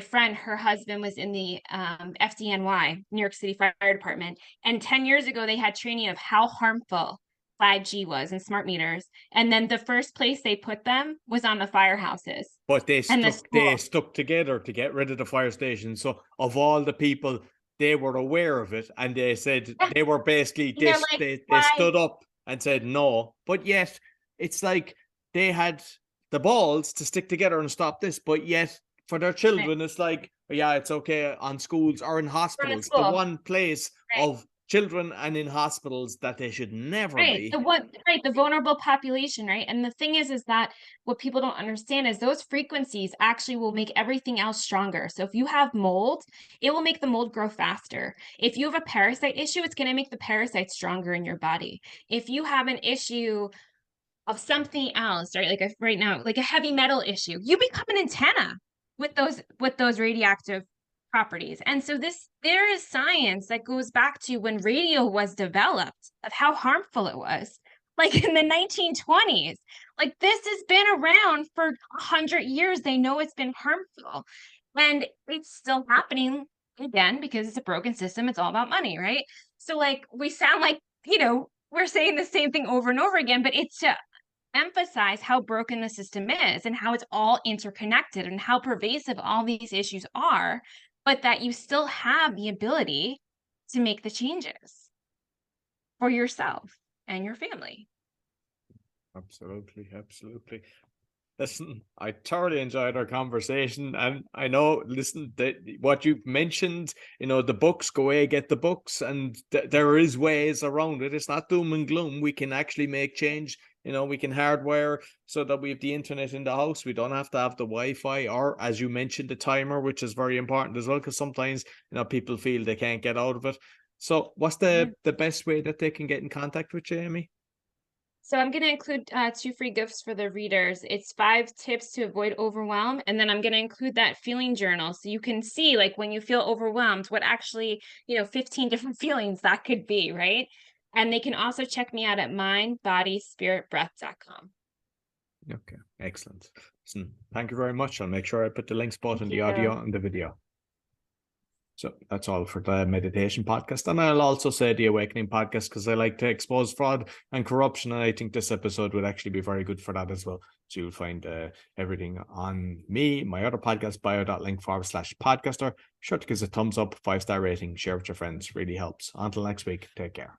friend, her husband was in the FDNY, New York City Fire Department, and 10 years ago they had training of how harmful 5G was and smart meters. And then the first place they put them was on the firehouses But and the they schools. stuck together to get rid of the fire station. So of all the people, they were aware of it, and they said Yeah. they were basically And they're like, they why? stood up and said no. But yet it's like they had the balls to stick together and stop this. But yet for their Right. children, it's like, yeah, it's okay on schools or in From the hospitals. The school. one place Right. of children and in hospitals that they should never Right. be. The vulnerable population, right? And the thing is that what people don't understand is those frequencies actually will make everything else stronger. So if you have mold, it will make the mold grow faster. If you have a parasite issue, it's going to make the parasite stronger in your body. If you have an issue of something else, right? Like right now, like a heavy metal issue, you become an antenna with those radioactive properties. And so there is science that goes back to when radio was developed of how harmful it was. Like in the 1920s, like this has been around for 100 years. They know it's been harmful, and it's still happening again because it's a broken system. It's all about money, right? So like we sound like, we're saying the same thing over and over again, but it's to emphasize how broken the system is and how it's all interconnected and how pervasive all these issues are, but that you still have the ability to make the changes for yourself and your family. Absolutely, absolutely. Listen, I thoroughly enjoyed our conversation, and I know, listen, that what you've mentioned, the books, go away, get the books, and there is ways around it. It's not doom and gloom. We can actually make change. We can hardwire so that we have the internet in the house. We don't have to have the Wi-Fi, or as you mentioned, the timer, which is very important as well, because sometimes, people feel they can't get out of it. So what's the best way that they can get in contact with you, Amy? So I'm going to include 2 free gifts for the readers. It's 5 tips to avoid overwhelm. And then I'm going to include that feeling journal. So you can see, like, when you feel overwhelmed, what actually, 15 different feelings that could be, right? And they can also check me out at mindbodyspiritbreath.com. Okay, excellent. Listen, thank you very much. I'll make sure I put the links both in the audio and the video. So that's all for the meditation podcast. And I'll also say the awakening podcast, because I like to expose fraud and corruption. And I think this episode would actually be very good for that as well. So you'll find everything on me, my other podcast, bio.link/podcaster. Sure to give us a thumbs up, 5-star rating, share with your friends. Really helps. Until next week, take care.